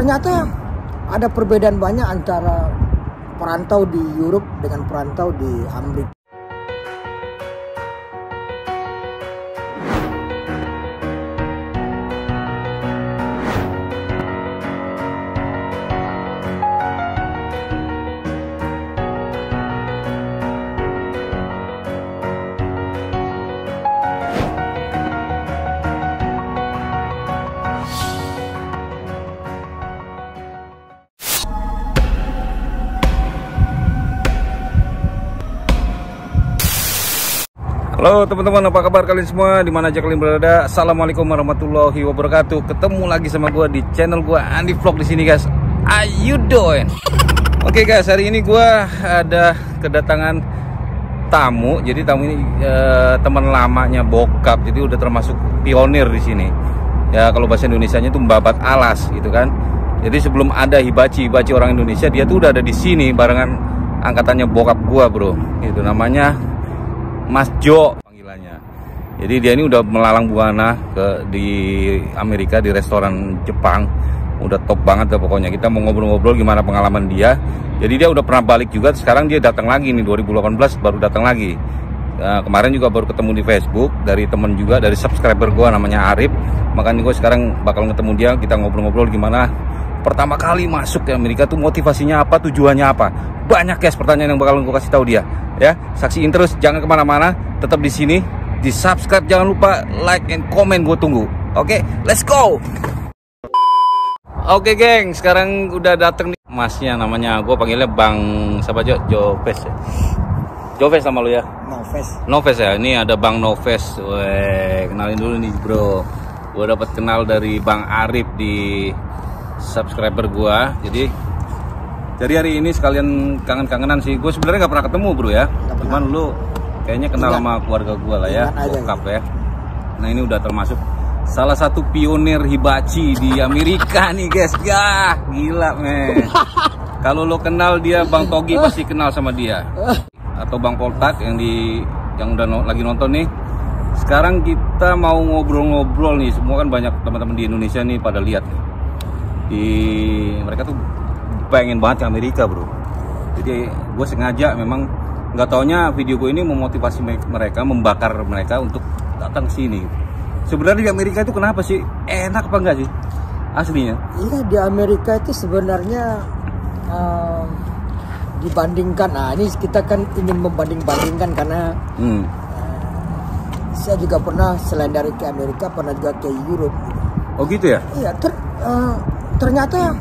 ternyata ada perbedaan banyak antara perantau di Europe dengan perantau di Amerika. Halo teman-teman, apa kabar kalian semua? Dimana aja kalian berada? Assalamualaikum warahmatullahi wabarakatuh. Ketemu lagi sama gue di channel gue Andi Vlog di sini guys. How you doing? Oke guys, hari ini gue ada kedatangan tamu. Jadi tamu ini teman lamanya bokap. Jadi udah termasuk pionir di sini. Ya kalau bahasa Indonesianya itu membabat alas gitu kan. Jadi sebelum ada hibachi orang Indonesia, dia tuh udah ada di sini barengan angkatannya bokap gue bro. Itu namanya Mas Jo panggilannya. Jadi dia ini udah melalang buana di Amerika di restoran Jepang. Udah top banget dah pokoknya. Kita mau ngobrol-ngobrol gimana pengalaman dia. Jadi dia udah pernah balik juga. Sekarang dia datang lagi nih 2018 baru datang lagi. Kemarin juga baru ketemu di Facebook dari temen juga, dari subscriber gua namanya Arif. Makanya gue sekarang bakal ketemu dia. Kita ngobrol-ngobrol gimana pertama kali masuk ke Amerika tuh motivasinya apa, tujuannya apa. Banyak guys pertanyaan yang bakal gue kasih tahu dia. Ya, saksiin terus, jangan kemana-mana, tetap di sini, di subscribe, jangan lupa like and comment, gue tunggu. Oke, let's go. Oke geng, sekarang udah dateng nih masnya, namanya gue panggilnya Bang siapa Jo? Joves ya. Joves sama lu ya? Noves ya. Ini ada Bang Noves. Weh, kenalin dulu nih bro. Gue dapat kenal dari Bang Arif di subscriber gue. Jadi hari ini sekalian kangen-kangenan sih. Gue sebenarnya nggak pernah ketemu bro ya. Cuman lu kayaknya kenal sama keluarga gue lah ya, bokap ya. Nah ini udah termasuk salah satu pionir hibachi di Amerika nih guys. Ya gila men. Kalau lo kenal dia Bang Togi pasti kenal sama dia. Atau Bang Poltak yang udah lagi nonton nih. Sekarang kita mau ngobrol-ngobrol nih. Semua kan banyak teman-teman di Indonesia nih pada lihat nih. Mereka tuh pengen banget ke Amerika bro. Jadi gue sengaja memang nggak taunya video gue ini memotivasi mereka, membakar mereka untuk datang ke sini. Sebenarnya di Amerika itu kenapa sih? Enak apa enggak sih aslinya? Iya di Amerika itu sebenarnya dibandingkan. Nah ini kita kan ingin membanding-bandingkan karena saya juga pernah selain dari ke Amerika pernah juga ke Europe. Oh gitu ya? Iya ternyata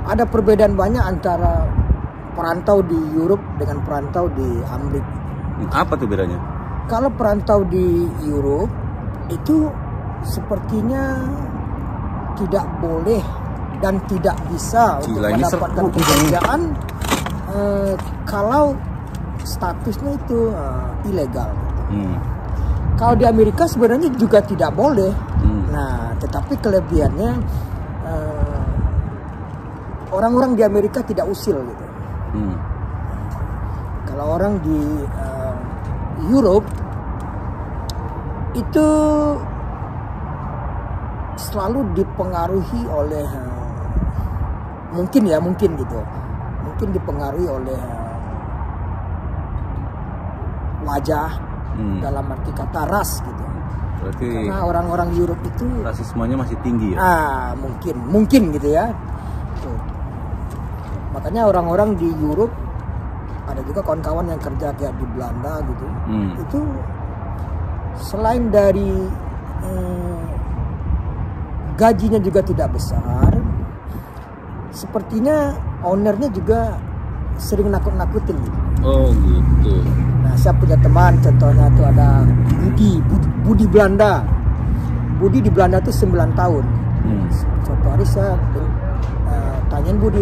ada perbedaan banyak antara perantau di Europe dengan perantau di Amerika. Apa tuh bedanya? Kalau perantau di Europe itu sepertinya tidak boleh dan tidak bisa untuk mendapatkan pekerjaan kalau statusnya itu ilegal. Kalau di Amerika sebenarnya juga tidak boleh. Nah, tetapi kelebihannya orang-orang di Amerika tidak usil gitu. Kalau orang di Europe itu selalu dipengaruhi oleh mungkin dipengaruhi oleh wajah, dalam arti kata ras gitu. Berarti karena orang-orang Europe itu rasismenya masih tinggi ya? Mungkin gitu ya. Makanya orang-orang di Europe, ada juga kawan-kawan yang kerja kayak di Belanda gitu, itu selain dari gajinya juga tidak besar, sepertinya ownernya juga sering nakut-nakutin gitu. Oh gitu. Nah saya punya teman, contohnya tuh ada Budi Belanda. Budi di Belanda tuh 9 tahun. Suatu hari saya tanyain Bud,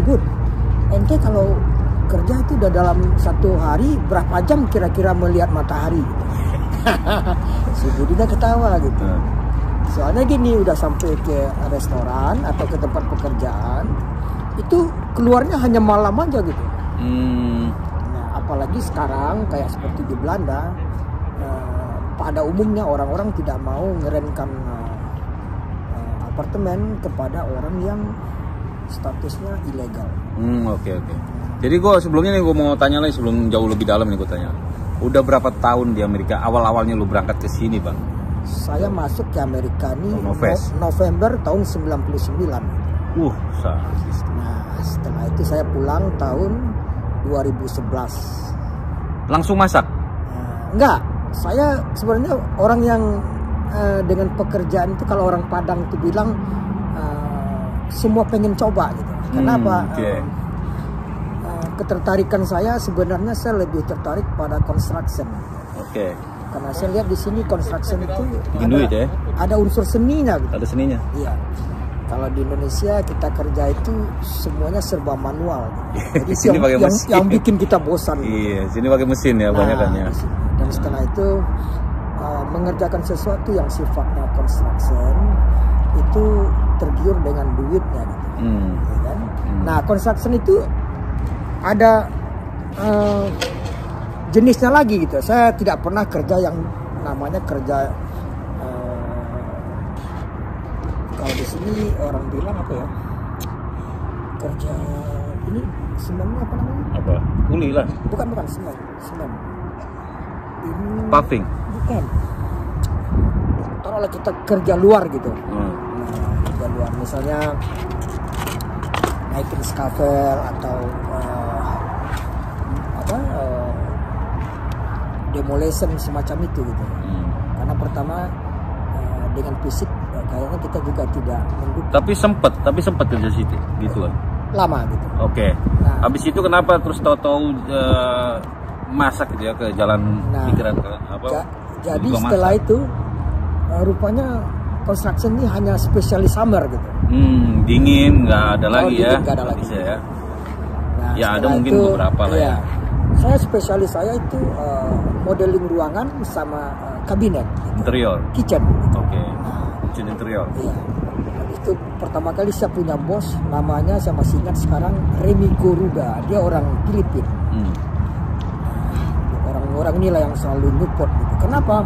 ente kalau kerja itu udah dalam satu hari berapa jam kira-kira melihat matahari? Si Budinya ketawa gitu. Soalnya gini, udah sampai ke restoran atau ke tempat pekerjaan itu keluarnya hanya malam aja gitu. Nah, apalagi sekarang kayak seperti di Belanda, pada umumnya orang-orang tidak mau ngerenkan apartemen kepada orang yang statusnya ilegal. Oke. Jadi gue sebelumnya nih gue mau tanya lagi sebelum jauh lebih dalam nih gue tanya. Udah berapa tahun di Amerika? Awal-awalnya lu berangkat ke sini, Bang? Saya masuk ke Amerika ini November tahun 99. Sadis. Nah, setelah itu saya pulang tahun 2011. Langsung masak? Enggak, saya sebenarnya orang yang dengan pekerjaan itu kalau orang Padang itu bilang semua pengen coba gitu. Kenapa? Ketertarikan saya sebenarnya saya lebih tertarik pada construction. Karena saya lihat di sini construction itu ada unsur seninya gitu. Ada seninya. Iya. Kalau di Indonesia kita kerja itu semuanya serba manual. Jadi sini yang bikin kita bosan. Iya, sini pakai mesin ya banyakannya. Dan setelah itu mengerjakan sesuatu yang sifatnya construction itu tergiur dengan duitnya gitu. Ya kan? Nah, construction itu ada jenisnya lagi gitu. Saya tidak pernah kerja yang namanya kerja kalau di sini orang bilang apa ya? Kerja ini semennya apa namanya? Apa? Kuli lah. Bukan semen. Ini paving. Bukan. Taruhlah kita kerja luar gitu. Nah, kerja luar misalnya naikin skavel atau demolition semacam itu gitu. Karena pertama dengan fisik kayaknya kita juga tidak mendukung. Tapi sempat kerja situ gitu kan. Lama gitu. Oke. Nah, habis itu kenapa terus tahu-tahu masak gitu ya ke jalan pikiran apa? Jadi setelah itu rupanya construction ini hanya spesialis summer gitu. Dingin nggak ada lagi ya. Nggak ada lagi. Bisa ya. Nah, ya ada mungkin itu, beberapa lah ya. Saya spesialis saya itu modeling ruangan sama kabinet. Gitu. Interior. Kitchen. Gitu. Oke. Kitchen interior. Iya. Itu pertama kali saya punya bos, namanya saya masih ingat sekarang, Remy Goruda. Dia orang Filipina. Orang-orang inilah yang selalu nyupport gitu. Kenapa?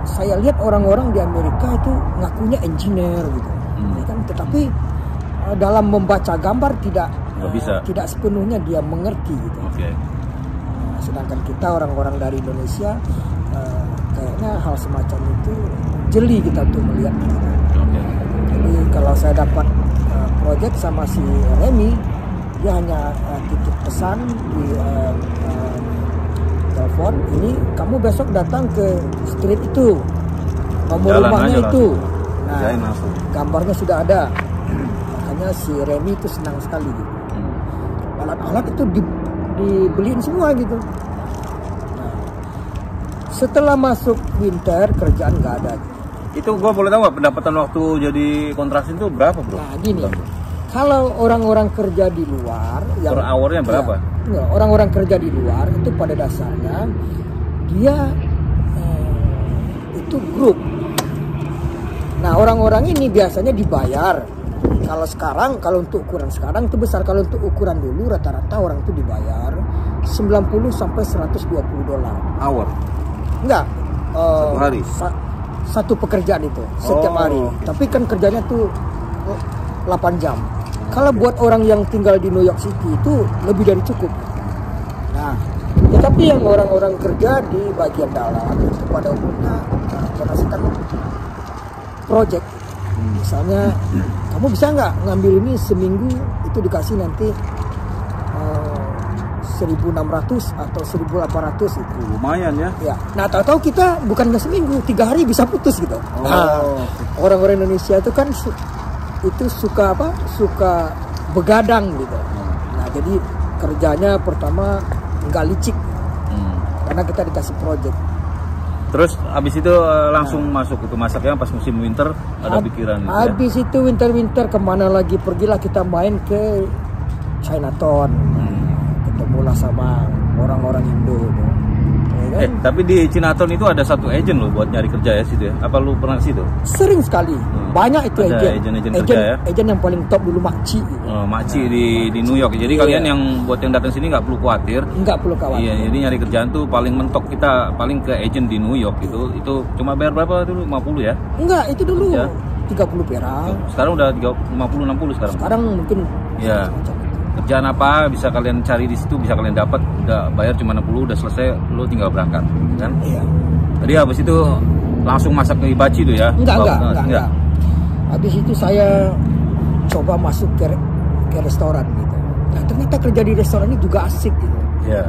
Saya lihat orang-orang di Amerika itu ngakunya engineer gitu. Ya kan? Tetapi dalam membaca gambar tidak sepenuhnya dia mengerti gitu. Sedangkan kita orang-orang dari Indonesia kayaknya hal semacam itu jeli kita untuk melihat gitu. Jadi kalau saya dapat project sama si Remy, dia hanya titip pesan di telepon, ini kamu besok datang ke street itu, nomor rumahnya itu. Nah, gambarnya sudah ada. Makanya si Remy itu senang sekali gitu. Alat-alat itu dibeliin semua gitu. Nah, setelah masuk winter kerjaan nggak ada gitu. Itu gua boleh tahu pendapatan waktu jadi kontraktor itu berapa, bro? Nah gini, kalau orang-orang kerja di luar per hournya berapa? Ya, orang-orang kerja di luar itu pada dasarnya dia itu grup. Nah orang-orang ini biasanya dibayar. Kalau sekarang, kalau untuk ukuran sekarang itu besar. Kalau untuk ukuran dulu rata-rata orang itu dibayar 90 sampai 120 dolar. Hour? Enggak. Satu hari? Satu pekerjaan itu setiap hari. Tapi kan kerjanya tuh 8 jam. Kalau buat orang yang tinggal di New York City itu lebih dari cukup. Nah, tetapi yang orang-orang kerja di bagian dalam itu pada umumnya menghasilkan project. Misalnya, kamu bisa nggak ngambil ini seminggu itu dikasih nanti 1.600 atau 1.800 itu. Lumayan ya. Ya. Nah, tahu-tahu kita bukannya seminggu, 3 hari bisa putus gitu. Nah, orang-orang Indonesia itu kan itu suka apa? Suka begadang gitu. Nah, jadi kerjanya pertama nggak licik. Karena kita dikasih project. Terus habis itu langsung masuk itu masaknya pas musim winter ada pikiran gitu. Habis itu winter kemana lagi? Pergilah kita main ke Chinatown. Ketemulah sama orang-orang Indo gitu. Ya kan? Tapi di Chinatown itu ada satu agent loh buat nyari kerja ya situ ya. Apa lu pernah ke situ? Sering sekali. Banyak itu agen kerja ya. Agen yang paling top dulu Makci gitu. Makci di New York. Jadi kalian yang buat yang datang sini nggak perlu khawatir. Nggak perlu khawatir. Iya, jadi nyari kerjaan tuh paling mentok kita paling ke agent di New York gitu. Itu cuma bayar berapa dulu? 50 ya? Enggak, itu dulu. Ya. 30 perak. Sekarang udah 50-60 sekarang. Sekarang mungkin ya. Kerjaan apa bisa kalian cari di situ, bisa kalian dapat, udah bayar cuma 60, udah selesai, lu tinggal berangkat, kan? Iya. Jadi habis itu langsung masak ke hibachi tuh ya? Enggak. Habis itu saya coba masuk ke restoran gitu. Nah, ternyata kerja di restoran ini juga asik gitu. Iya.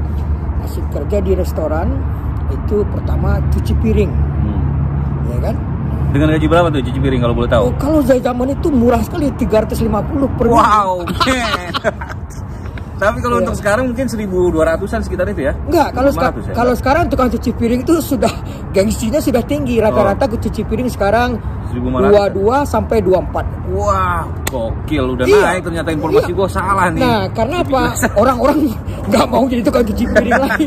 Asik kerja di restoran itu pertama cuci piring. Ya kan? Dengan gaji berapa tuh cuci piring kalau boleh tahu? Oh, kalau saya zaman itu murah sekali, 350 per minggu. Wow, man. Tapi kalau untuk sekarang mungkin 1.200-an sekitar itu ya? Enggak, kalau sekarang tukang cuci piring itu sudah gengsinya sudah tinggi. Rata-rata cuci piring sekarang 22 sampai 24. Wah, gokil, udah naik ternyata informasi gua salah nih. Nah, karena apa? Orang-orang nggak mau jadi tukang cuci piring lagi.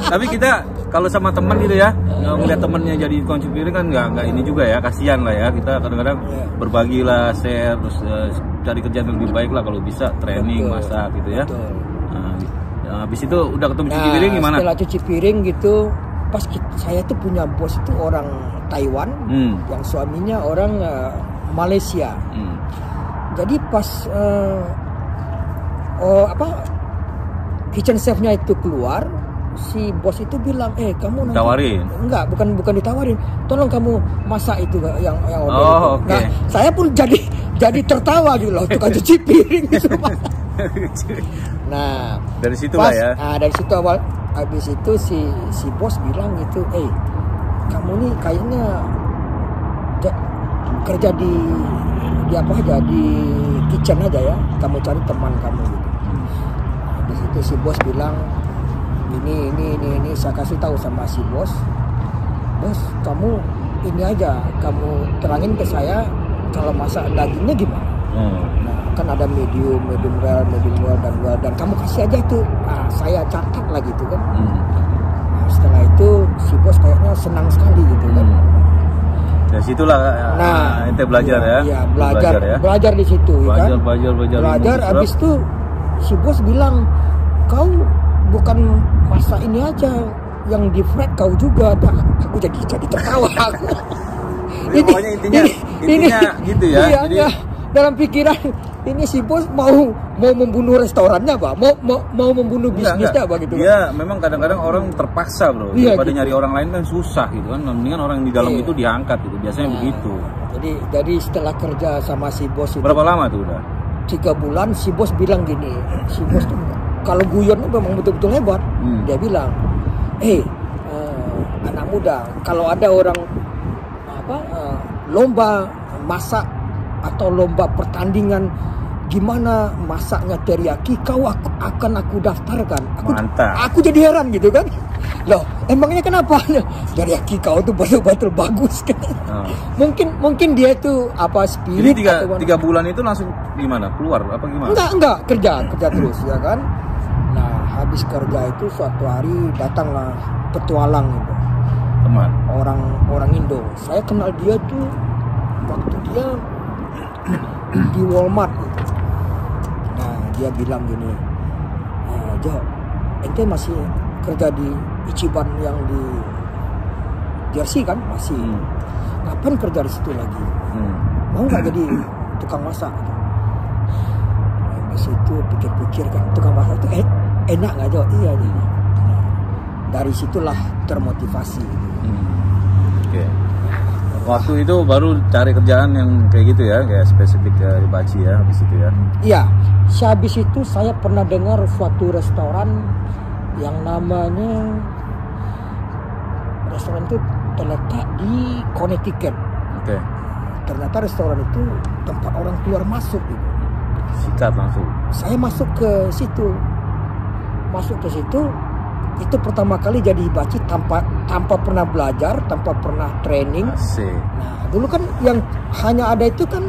Tapi kita kalau sama teman gitu ya, ngeliat temennya jadi tukang cuci piring kan nggak ini juga ya, kasihan lah ya. Kita kadang-kadang berbagi lah, share, terus cari kerjaan yang lebih baik lah kalau bisa, training, masak gitu ya. Nah, habis itu udah ketemu cuci piring gimana? Setelah cuci piring gitu, pas saya tuh punya bos itu orang Taiwan, yang suaminya orang Malaysia. Jadi pas kitchen chefnya itu keluar, si bos itu bilang, kamu nanti tawarin? Enggak, bukan ditawarin. Tolong kamu masak itu yang order itu. Okay. Nah, saya pun jadi tertawa gitu loh, tukang cuci piring gitu. Nah, dari situ lah ya. Nah, dari situ awal. Habis itu si bos bilang gitu, kamu nih kayaknya kerja di apa aja, di kitchen aja ya. Kamu cari teman kamu gitu. Habis itu si bos bilang, ini saya kasih tahu sama si bos, kamu ini aja, kamu terangin ke saya kalau masak dagingnya gimana. Nah, kan ada medium well, dan well, dan kamu kasih aja tuh. Nah, saya catat lah gitu kan. Nah, setelah itu si bos kayaknya senang sekali gitu kan. Dari situlah ente belajar ya. Iya, belajar di situ kan. Belajar habis itu si bos bilang, kau bukan masak ini aja, yang di fry kau juga. Aku jadi tertawa aku. Pokoknya intinya gitu ya. Iya, jadi dalam pikiran ini si bos mau membunuh restorannya, Pak. Mau membunuh bisnisnya, Pak gitu. Iya, memang kadang-kadang orang terpaksa, Bro. Daripada nyari orang lain kan susah gitu kan. Mendingan orang yang di dalam itu diangkat gitu. Biasanya begitu. Jadi setelah kerja sama si bos itu, berapa lama tuh udah? 3 bulan. Si bos bilang gini, si bos tuh kalau guyon memang betul-betul hebat. Dia bilang, anak muda, kalau ada orang lomba masak atau lomba pertandingan gimana masaknya teriyaki, kau akan aku daftarkan. Mantap. Aku jadi heran gitu kan. Loh, emangnya kenapa? Teriyaki kau tuh betul-betul bagus kan. Mungkin dia itu spirit. Jadi 3 bulan itu langsung gimana? Keluar apa gimana? Enggak, kerja terus ya kan. Nah, habis kerja itu suatu hari datanglah petualang itu. Teman. Orang Indo. Saya kenal dia tuh waktu dia di Walmart gitu. Nah, dia bilang gini, Jo, ente masih kerja di Ichiban yang di Jersey kan? Masih. Kapan kerja di situ lagi? Mau nggak jadi tukang masak? Di situ pikir-pikir kan, tukang masak itu enak nggak, Jo? Iya. Nah, dari situlah termotivasi. Oke. Waktu itu baru cari kerjaan yang kayak gitu ya, kayak spesifik ke hibachi ya, habis itu ya. Iya, habis itu saya pernah dengar suatu restoran yang namanya, restoran itu terletak di Connecticut. Oke. Ternyata restoran itu tempat orang keluar masuk gitu. Sikat langsung. Saya masuk ke situ. Itu pertama kali jadi hibachi tanpa pernah belajar, tanpa pernah training. Asik. Nah, dulu kan yang hanya ada itu kan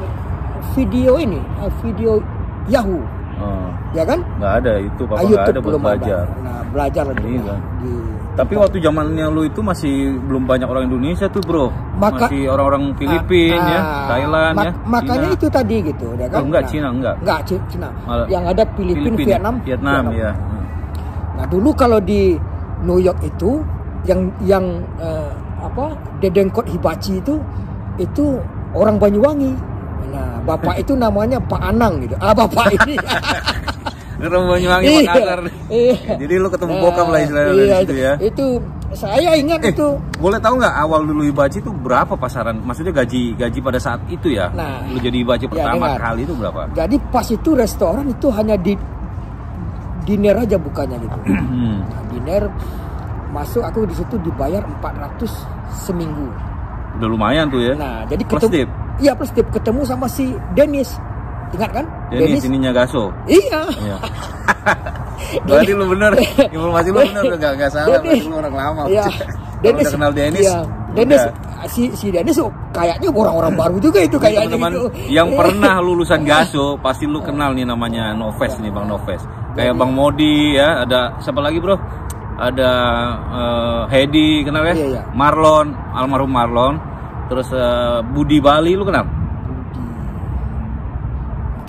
video Yahoo. Ya kan? Nggak ada itu, Papa nggak ada buat belajar. Nah, belajar lagi. Kan? Tapi waktu zamannya lu itu masih belum banyak orang Indonesia tuh, Bro. Masih orang-orang Filipina ya, Thailand ya. Makanya Cina. Itu tadi gitu, ya kan? Enggak, Cina enggak. Enggak, Cina. Yang ada Filipina, Vietnam ya. Nah, dulu kalau di New York itu yang dedengkot hibachi itu orang Banyuwangi. Nah, bapak itu namanya Pak Anang gitu. Bapak ini. Orang Banyuwangi Pak Anang. Jadi lu ketemu bokap lah istilahnya gitu ya. Itu saya ingat itu. Boleh tahu nggak awal dulu Hibachi itu berapa pasaran? Maksudnya gaji pada saat itu ya? Nah, lu jadi Hibachi pertama kali itu berapa? Jadi pas itu restoran itu hanya di dinner aja bukannya gitu. Nah, dinner masuk aku di situ dibayar 400 seminggu. Udah lumayan tuh ya. Nah, jadi plus tip. Iya, plus tip, ketemu sama si Dennis. Ingat kan? Dennis ininya Gaso. Iya. Berarti lu bener, informasi lu bener, enggak salah. Berarti lu orang lama. Iya. Dennis udah kenal Dennis. Iya. Dennis si Dennis kayaknya orang-orang baru juga itu kayaknya teman-teman gitu. Yang pernah lulusan Gaso pasti lu kenal nih, namanya Noves nih, Bang Noves. Kayak Bang Modi ya, ada siapa lagi bro? Ada Hedi, kenal ya? Iya. Marlon, almarhum Marlon. Terus Budi Bali lu kenal?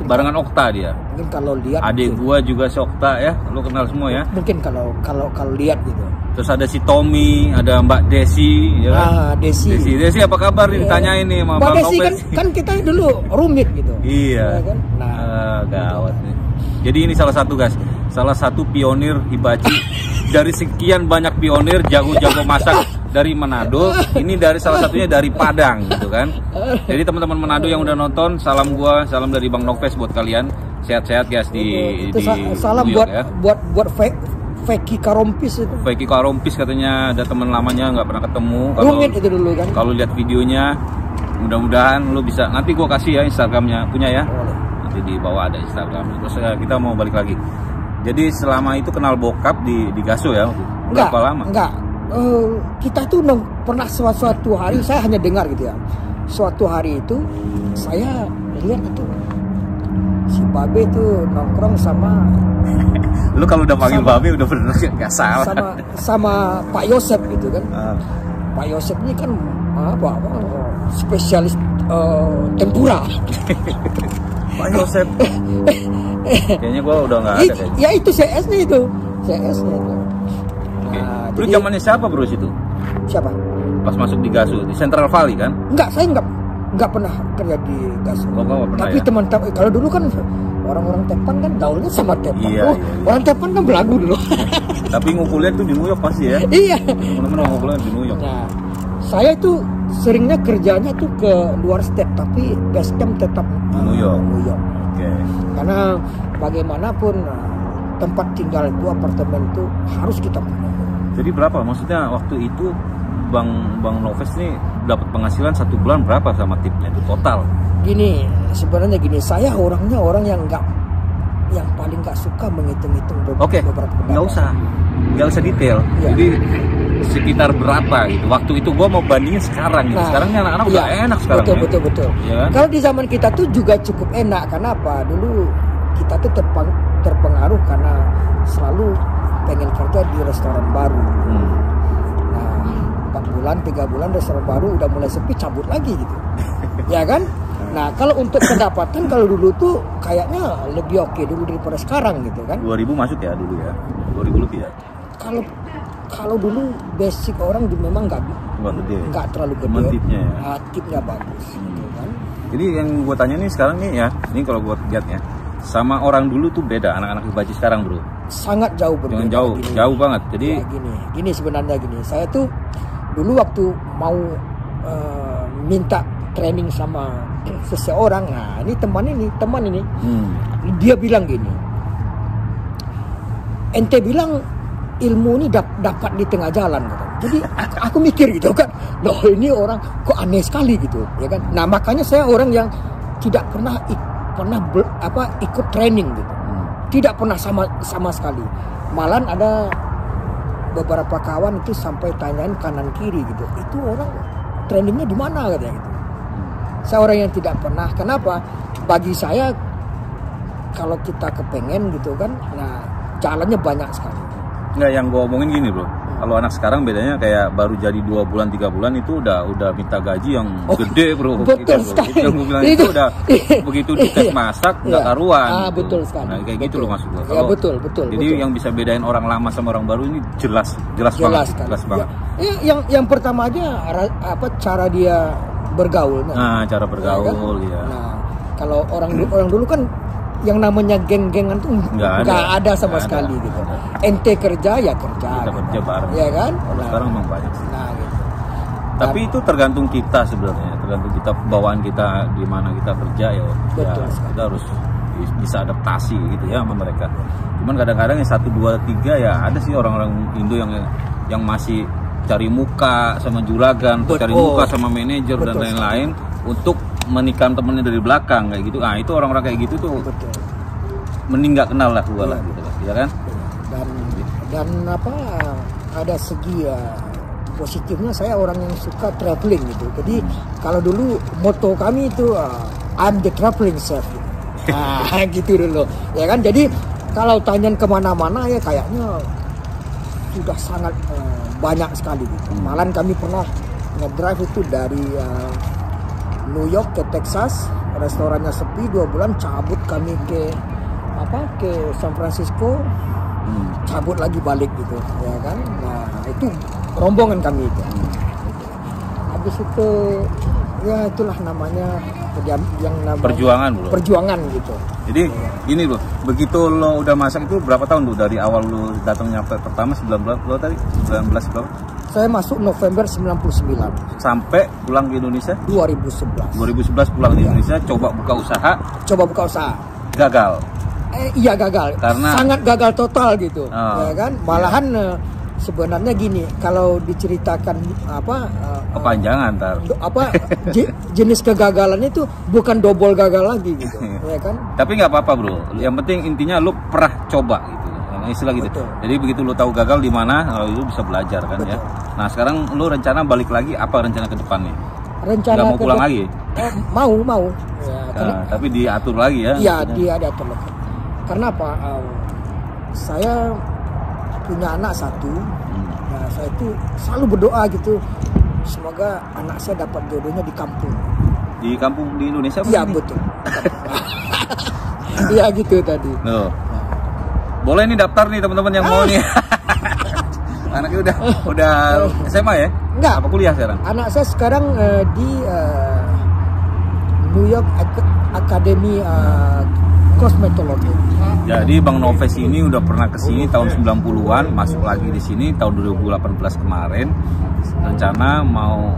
Barengan Okta dia. Mungkin kalau lihat adik gua juga si Okta ya, lu kenal semua ya? Mungkin kalau lihat gitu. Terus ada si Tommy, ada Mbak Desi ya kan? Desi apa kabar nih, ditanyain nih sama Mbak Desi kan kita dulu rumit gitu. Iya. Ya kan? Nah, gawat nih. Jadi ini salah satu guys, salah satu pionir Hibachi dari sekian banyak pionir jago-jago masak dari Manado. Ini dari salah satunya dari Padang gitu kan. Jadi teman-teman Manado yang udah nonton, salam gua, salam dari Bang Noves buat kalian. Sehat-sehat guys di salam New buat York, ya. buat Feki Karompis itu. Feki Karompis katanya ada teman lamanya nggak pernah ketemu. Rumit itu dulu kan. Kalau lihat videonya, mudah-mudahan lu bisa. Nanti gua kasih ya Instagramnya, punya ya. Nanti di bawah ada Instagram. Terus kita mau balik lagi. Jadi selama itu kenal bokap di Gaso ya? Berapa lama? Enggak. Kita tuh pernah suatu hari, saya hanya dengar gitu ya. Suatu hari itu saya lihat itu si Babe itu nongkrong sama lu kalau udah panggil Babe udah bener nggak salah. Sama Pak Yosep gitu kan. Pak Yosep ini kan apa spesialis tempura. Pak Yosep. Kayaknya gua udah nggak ada. Ya itu CS-nya itu. CS-nya itu. Oke. Lu zamannya siapa bro situ? Siapa? Pas masuk di Gaso, di Central Valley kan? Enggak, saya enggak pernah kerja di Gaso. Tapi ya? teman-teman kalau dulu kan orang-orang Tepan kan gaulnya sama Tepan. Iya. Orang Tepan kan belagu dulu. Tapi ngumpulnya tuh di New York pasti ya? Iya. Teman-teman ngumpulnya di New York. Nah, saya itu seringnya kerjanya tuh ke luar state, tapi base camp tetap New York. Okay. Karena bagaimanapun tempat tinggal itu, apartemen itu harus kita punya. Jadi berapa? Maksudnya waktu itu Bang Noves nih dapat penghasilan 1 bulan berapa sama tipnya itu total? Gini, sebenarnya gini, saya orangnya orang yang paling nggak suka menghitung-hitung beberapa nggak usah detail. Ya. Jadi sekitar berapa gitu. Waktu itu gua mau bandingin sekarang gitu. Sekarang anak-anak udah enak sekarang. Betul. Ya. Kalau di zaman kita tuh juga cukup enak. Kenapa? Dulu kita tuh terpengaruh karena selalu pengen kerja di restoran baru. Nah, 4 bulan, 3 bulan restoran baru udah mulai sepi, cabut lagi gitu. Ya kan? Nah, kalau untuk pendapatan kalau dulu tuh kayaknya lebih oke dulu daripada sekarang gitu kan. 2000 masuk ya dulu ya. 2000 lebih ya. Kalau dulu basic orang memang nggak terlalu gede. Tipnya ya. Tipnya bagus gitu kan. Jadi yang gue tanya nih sekarang nih ya, ini kalau gue lihat ya, sama orang dulu tuh beda anak-anak Hibachi sekarang bro. Sangat jauh berbeda. Jauh banget. Jadi ya, gini sebenarnya gini. Saya tuh dulu waktu mau minta training sama seseorang, nah ini teman ini, dia bilang gini, ente bilang ilmu ini dapat di tengah jalan gitu. Jadi aku mikir gitu kan, loh ini orang kok aneh sekali gitu, ya kan. Nah makanya saya orang yang tidak pernah ikut training gitu, tidak pernah sama sekali. Malah ada beberapa kawan itu sampai tanyain kanan kiri gitu, itu orang trainingnya di mana katanya gitu. Saya orang yang tidak pernah. Kenapa? Bagi saya kalau kita kepengen gitu kan, nah jalannya banyak sekali. Enggak, yang gue omongin gini bro, kalau anak sekarang bedanya kayak baru jadi 2 bulan 3 bulan itu udah minta gaji yang gede bro. Betul sekali. Yang gue bilang itu udah begitu dites masak nggak karuan. Gitu. Betul sekali. Nah kayak gitu loh maksud gue. Ya betul. Jadi yang bisa bedain orang lama sama orang baru ini jelas banget. Ya, yang pertama aja cara dia bergaul. Nah, cara bergaul ya. Nah, kalau orang dulu kan yang namanya geng-gengan tuh nggak ada sama sekali gitu. Ente kerja ya kerja. Kita kerja bareng. Ya kan? Kalau sekarang memang banyak. Nah, gitu. Tapi itu tergantung kita sebenarnya, tergantung kita bawaan kita di mana kita kerja ya. Betul, ya kita harus bisa adaptasi gitu ya sama mereka. Cuman kadang-kadang yang 1, 2, 3 ya ada sih orang-orang Indo yang masih cari muka sama juragan, cari muka sama manajer dan lain-lain untuk menikam temennya dari belakang kayak gitu. Nah itu orang-orang kayak gitu tuh mending nggak kenal lah gua lah gitu ya kan. Dan apa ada segi positifnya, saya orang yang suka traveling gitu. Jadi kalau dulu moto kami itu I'm the traveling chef gitu. Gitu dulu ya kan. Jadi kalau tanyaan kemana-mana ya kayaknya sudah sangat banyak sekali gitu. Malahan kami pernah ngedrive itu dari New York ke Texas, restorannya sepi 2 bulan, cabut kami ke San Francisco, cabut lagi balik gitu ya kan. Nah itu rombongan kami itu. Habis itu ya itulah namanya yang namanya perjuangan bro. Perjuangan gitu. Jadi ini bro, begitu lo udah masak itu berapa tahun tuh dari awal lo datang nyampe pertama 19 berapa? Saya masuk November 99. Sampai pulang ke Indonesia 2011 pulang ke Indonesia, coba buka usaha. Gagal. Iya gagal. Karena sangat gagal total gitu. Ya kan? Malahan sebenarnya gini, kalau diceritakan kepanjangan jenis kegagalan itu bukan double gagal lagi gitu. Ya kan? Tapi nggak apa-apa bro. Yang penting intinya lo pernah coba gitu. Istilah gitu. Betul. Jadi begitu lo tahu gagal di mana, lo bisa belajar kan. Betul. Ya. Nah sekarang lo rencana balik lagi, apa rencana ke depannya? Rencana nggak mau pulang lagi? Mau. Ya, tapi diatur lagi ya? Iya, diatur lagi. Karena apa? Saya punya anak 1. Nah, saya itu selalu berdoa gitu, semoga anak saya dapat jodohnya di kampung. Di kampung di Indonesia? Iya betul. Iya gitu tadi. Loh. Boleh nih daftar nih teman-teman yang mau nih. Anaknya udah SMA ya? Enggak. Apa kuliah sekarang? Anak saya sekarang di New York Academy Cosmetology. Jadi Bang Noves ini udah pernah kesini tahun 90-an, masuk lagi di sini tahun 2018 kemarin. Rencana mau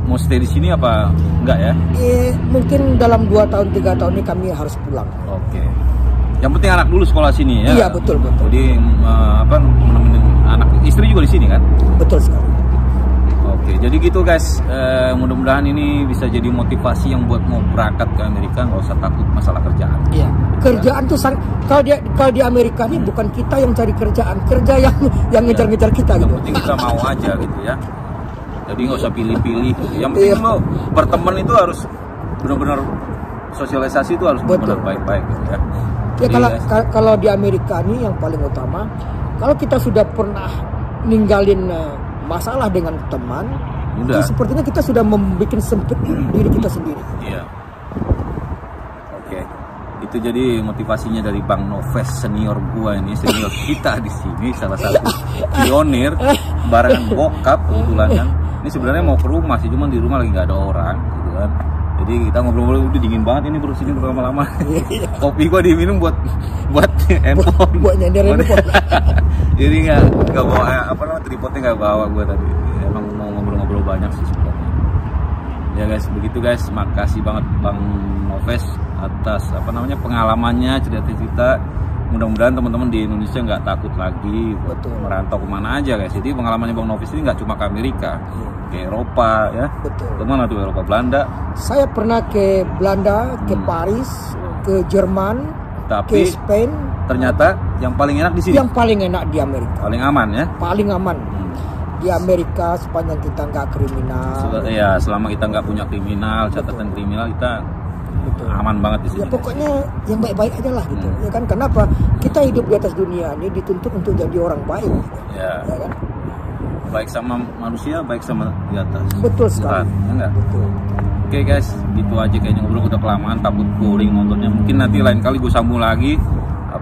mau stay di sini apa enggak ya? Mungkin dalam 2 tahun 3 tahun ini kami harus pulang. Oke. Yang penting anak dulu sekolah sini ya. Iya betul. Jadi menemenin anak, istri juga di sini kan? Betul sekali. Oke, jadi gitu guys. Mudah-mudahan ini bisa jadi motivasi yang buat mau berangkat ke Amerika, nggak usah takut masalah kerjaan. Iya. Kerjaan tuh kalau di Amerika ini bukan kita yang cari kerjaan, kerja yang ngejar-ngejar kita gitu. Yang penting kita mau aja gitu ya. Jadi nggak usah pilih-pilih. Yang penting lo berteman itu harus benar-benar sosialisasi itu harus benar baik-baik gitu ya. Ya kalau di Amerika ini yang paling utama, kalau kita sudah pernah ninggalin masalah dengan teman, ya sepertinya kita sudah membuat sempit diri kita sendiri. Iya. Oke. Itu jadi motivasinya dari Bang Noves senior gua ini, senior kita di sini, salah satu pionir barengan bokap kebetulan kan. Ini sebenarnya mau ke rumah sih, cuman di rumah lagi nggak ada orang gitu kan. Jadi kita ngobrol-ngobrol, udah dingin banget ini bro, sini lama-lama. Kopi gua diminum buat handphone. Buat nyender handphone. Jadi nggak bawa tripodnya nggak bawa gua tadi. Emang mau ngobrol-ngobrol banyak sih sebenarnya. Ya guys, begitu guys. Makasih banget Bang Noves atas pengalamannya, cerita-cerita. Mudah-mudahan teman-teman di Indonesia nggak takut lagi buat merantau kemana aja guys. Jadi pengalamannya Bang Noves ini nggak cuma ke Amerika, ke Eropa ya. Betul. Kemana tuh? Eropa, Belanda? Saya pernah ke Belanda, ke Paris, ke Jerman, ke Spain. Ternyata yang paling enak di sini. Yang paling enak di Amerika. Paling aman ya? Paling aman. Di Amerika sepanjang kita nggak kriminal. Iya, selama kita nggak punya kriminal, catatan kriminal, kita aman banget di sini. Ya pokoknya yang baik-baik aja lah gitu. Ya kan, kenapa kita hidup di atas dunia ini dituntut untuk jadi orang baik. Ya kan? Baik sama manusia, baik sama di atas. Betul sekali. Ya enggak? Betul. Oke guys, gitu aja kayaknya ngobrol udah kelamaan, takut boring nontonnya. Mungkin nanti lain kali gue sambung lagi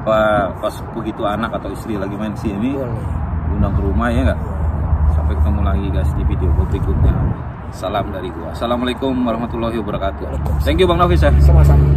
pas begitu anak atau istri lagi main sini, undang ke rumah ya enggak? Sampai Sampai ketemu lagi guys di video berikutnya. Salam dari gua. Assalamualaikum warahmatullahi wabarakatuh. Thank you Bang Nafis ya. Sama-sama.